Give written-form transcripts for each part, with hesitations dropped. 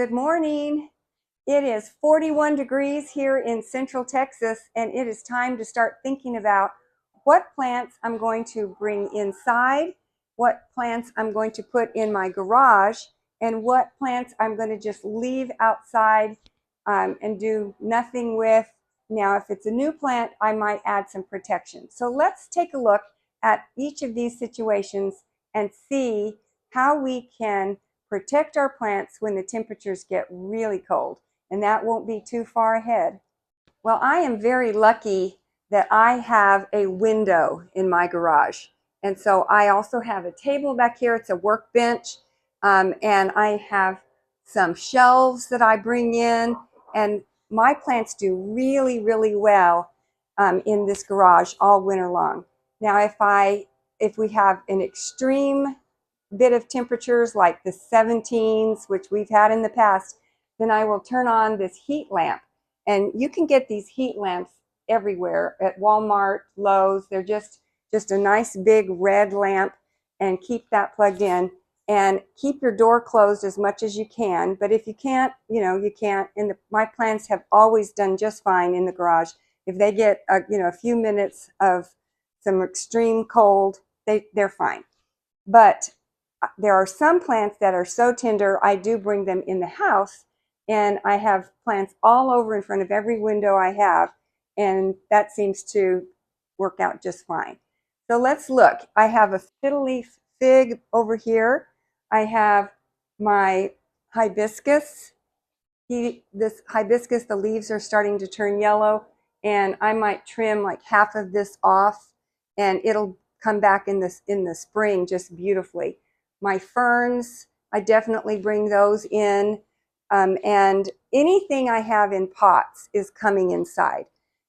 Good morning. It is 41 degrees here in Central Texas, and it is time to start thinking about what plants I'm going to bring inside, what plants I'm going to put in my garage, and what plants I'm going to just leave outside and do nothing with. Now, if it's a new plant, I might add some protection. So let's take a look at each of these situations and see how we can protect our plants when the temperatures get really cold, and that won't be too far ahead. Well, I am very lucky that I have a window in my garage. And so I also have a table back here. It's a workbench. And I have some shelves that I bring in. And my plants do really, really well in this garage all winter long. Now, if we have an extreme bit of temperatures like the 17s, which we've had in the past, then I will turn on this heat lamp. And you can get these heat lamps everywhere at Walmart, Lowe's. They're just a nice big red lamp, and keep that plugged in. And keep your door closed as much as you can. But if you can't, you can't. And my plants have always done just fine in the garage. If they get a few minutes of some extreme cold, they're fine. But there are some plants that are so tender, I do bring them in the house, and I have plants all over in front of every window I have, and that seems to work out just fine. So let's look. I have a fiddle leaf fig over here. I have my hibiscus. This hibiscus, the leaves are starting to turn yellow, and I might trim like half of this off, and it'll come back in the spring just beautifully. My ferns, I definitely bring those in, and anything I have in pots is coming inside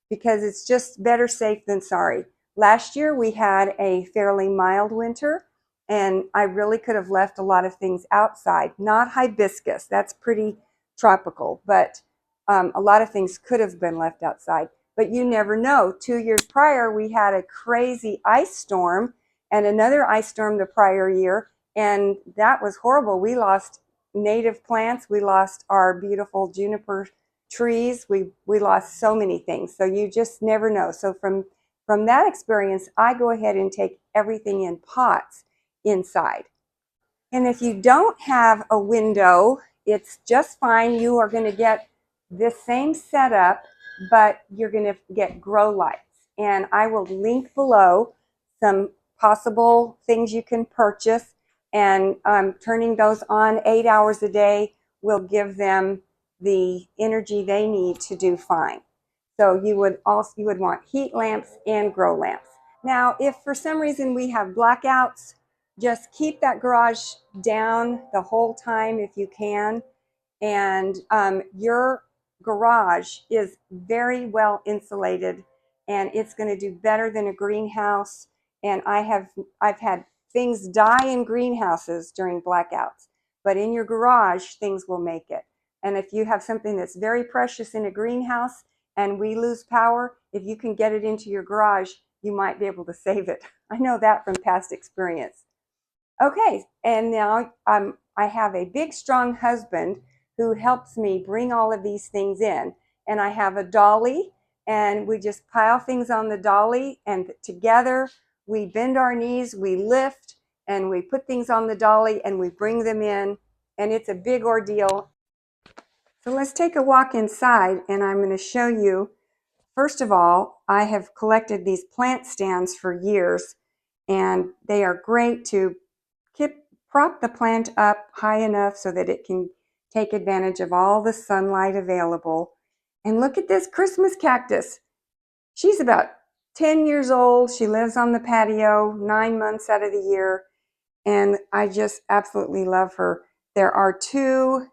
because it's just better safe than sorry. Last year we had a fairly mild winter, and I really could have left a lot of things outside. Not hibiscus, that's pretty tropical, but a lot of things could have been left outside. But you never know. 2 years prior, we had a crazy ice storm and another ice storm the prior year, and that was horrible. We lost native plants. We lost our beautiful juniper trees. We lost so many things. So you just never know. So from that experience, I go ahead and take everything in pots inside. And if you don't have a window, it's just fine. You are going to get this same setup, but you're going to get grow lights. And I will link below some possible things you can purchase, and turning those on 8 hours a day will give them the energy they need to do fine. So you would want heat lamps and grow lamps. Now, if for some reason we have blackouts, just keep that garage down the whole time if you can. And your garage is very well insulated, and it's going to do better than a greenhouse. And I've had things die in greenhouses during blackouts, but in your garage things will make it. And if you have something that's very precious in a greenhouse and we lose power, if you can get it into your garage, you might be able to save it. I know that from past experience. Okay, and now I have a big, strong husband who helps me bring all of these things in. And I have a dolly, and we just pile things on the dolly, and together we bend our knees, we lift, and we put things on the dolly, and we bring them in, and it's a big ordeal. So let's take a walk inside, and I'm going to show you. First of all, I have collected these plant stands for years, and they are great to prop the plant up high enough so that it can take advantage of all the sunlight available. And look at this Christmas cactus. She's about 10 years old. She lives on the patio 9 months out of the year, and I just absolutely love her. There are two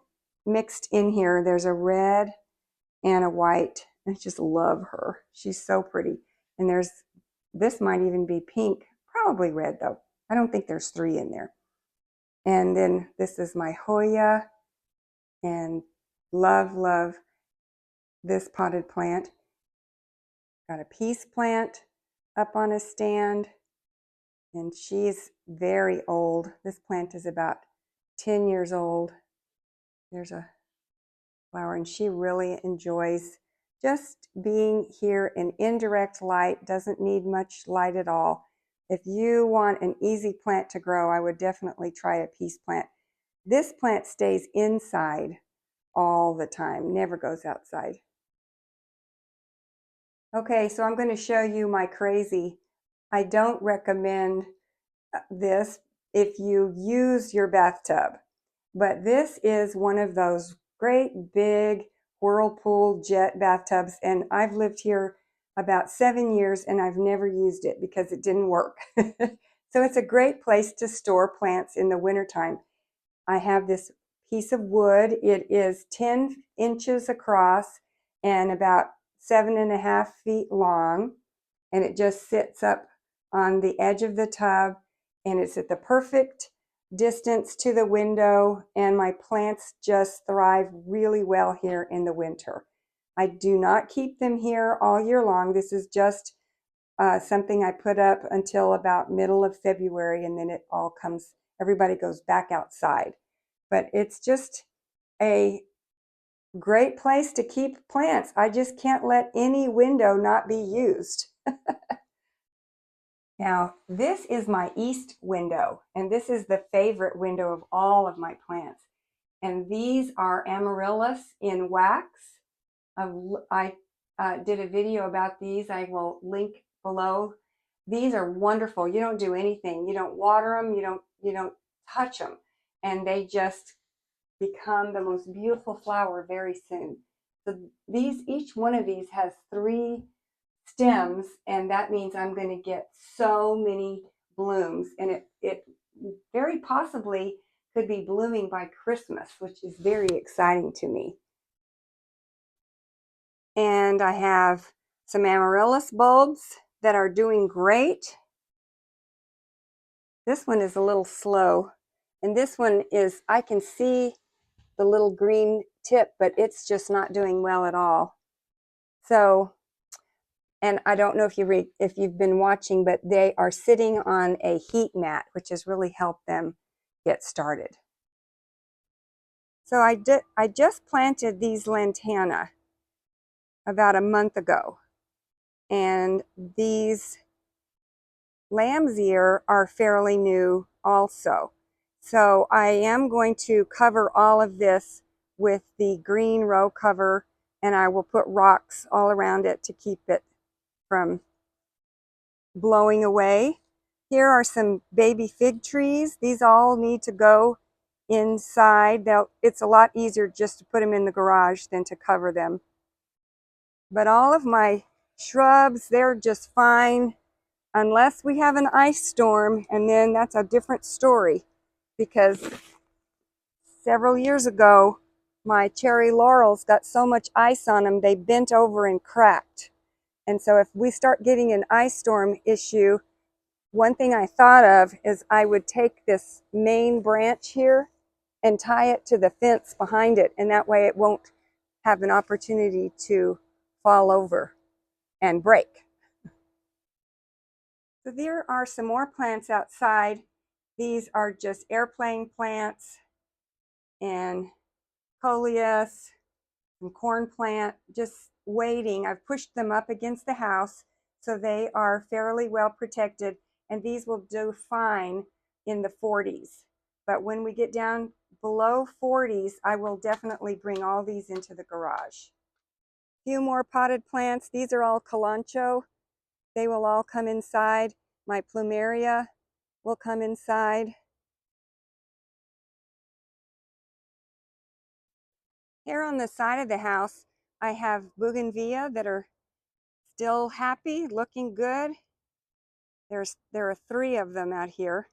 mixed in here. There's a red and a white. I just love her. She's so pretty. And this might even be pink, probably red though. I don't think there's 3 in there. And then this is my Hoya, and love this potted plant. Got a peace plant up on a stand, and she's very old. This plant is about 10 years old. There's a flower, and she really enjoys just being here in indirect light, doesn't need much light at all. If you want an easy plant to grow, I would definitely try a peace plant. This plant stays inside all the time, never goes outside. Okay, so I'm going to show you my crazy. I don't recommend this if you use your bathtub, but this is one of those great big whirlpool jet bathtubs, and I've lived here about 7 years and I've never used it because it didn't work. So it's a great place to store plants in the wintertime. I have this piece of wood. It is 10 inches across and about 7.5 feet long, and it just sits up on the edge of the tub, and it's at the perfect distance to the window, and my plants just thrive really well here in the winter. I do not keep them here all year long. This is just something I put up until about middle of February, and then everybody goes back outside. But it's just a great place to keep plants. I just can't let any window not be used. Now, this is my east window, and this is the favorite window of all of my plants. And these are Amaryllis in wax. I did a video about these. I will link below. These are wonderful. You don't do anything. You don't water them. You don't touch them, and they just become the most beautiful flower very soon. So each one of these has 3 stems, and that means I'm going to get so many blooms, and it very possibly could be blooming by Christmas, which is very exciting to me. And I have some amaryllis bulbs that are doing great. This one is a little slow, and this one is, I can see the little green tip, but it's just not doing well at all. So, and I don't know if you've been watching, but they are sitting on a heat mat, which has really helped them get started. So I just planted these lantana about a month ago, and these lamb's ear are fairly new also. So I am going to cover all of this with the green row cover, and I will put rocks all around it to keep it from blowing away. Here are some baby fig trees. These all need to go inside. It's a lot easier just to put them in the garage than to cover them. But all of my shrubs, they're just fine unless we have an ice storm, and then that's a different story, because several years ago my cherry laurels got so much ice on them they bent over and cracked. And so if we start getting an ice storm issue, one thing I thought of is I would take this main branch here and tie it to the fence behind it, and that way it won't have an opportunity to fall over and break. So there are some more plants outside. These are just airplane plants and coleus and corn plant, just waiting. I've pushed them up against the house so they are fairly well protected, and these will do fine in the 40s. But when we get down below 40s, I will definitely bring all these into the garage. A few more potted plants. These are all kalanchoe. They will all come inside. My plumeria will come inside. Here on the side of the house, I have bougainvillea that are still happy, looking good. There are 3 of them out here,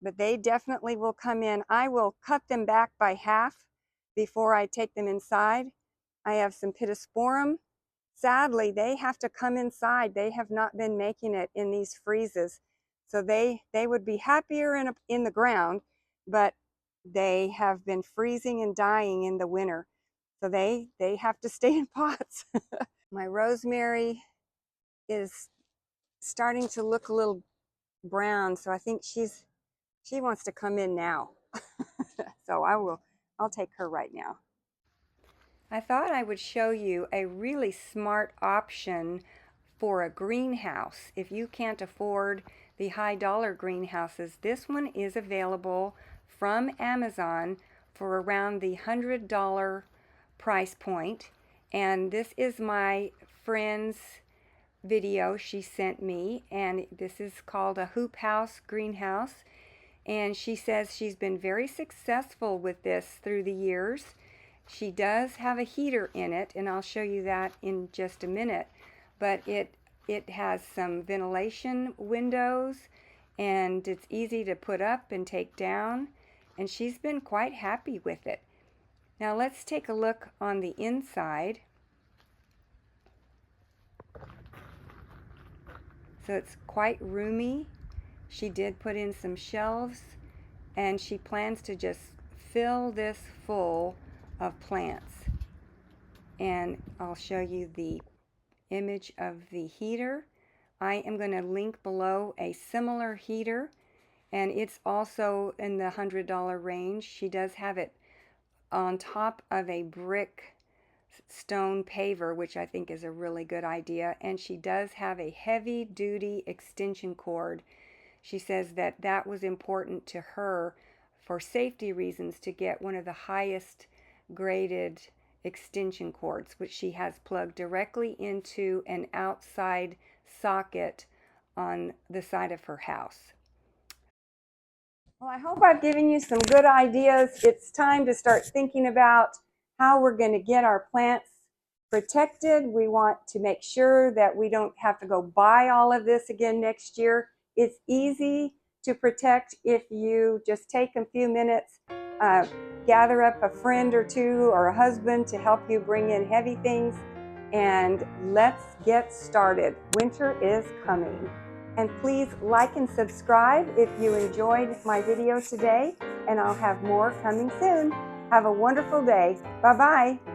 but they definitely will come in. I will cut them back by half before I take them inside. I have some pittosporum. Sadly, they have to come inside. They have not been making it in these freezes. So they would be happier in the ground, but they have been freezing and dying in the winter. So they have to stay in pots. My rosemary is starting to look a little brown, so I think she wants to come in now. So I'll take her right now. I thought I would show you a really smart option for a greenhouse. If you can't afford the high dollar greenhouses, this one is available from Amazon for around the $100 price point. And this is my friend's video she sent me, and this is called a hoop house greenhouse. And she says she's been very successful with this through the years. She does have a heater in it, and I'll show you that in just a minute. But it has some ventilation windows, and it's easy to put up and take down, and she's been quite happy with it. Now let's take a look on the inside. So it's quite roomy. She did put in some shelves, and she plans to just fill this full of plants. And I'll show you the image of the heater. I am going to link below a similar heater, and it's also in the $100 range. She does have it on top of a brick stone paver, which I think is a really good idea, and she does have a heavy duty extension cord. She says that that was important to her for safety reasons, to get one of the highest graded extension cords, which she has plugged directly into an outside socket on the side of her house. Well, I hope I've given you some good ideas. It's time to start thinking about how we're going to get our plants protected. We want to make sure that we don't have to go buy all of this again next year. It's easy to protect if you just take a few minutes, gather up a friend or two or a husband to help you bring in heavy things, and let's get started. Winter is coming. And please like and subscribe if you enjoyed my video today, and I'll have more coming soon. Have a wonderful day. Bye-bye.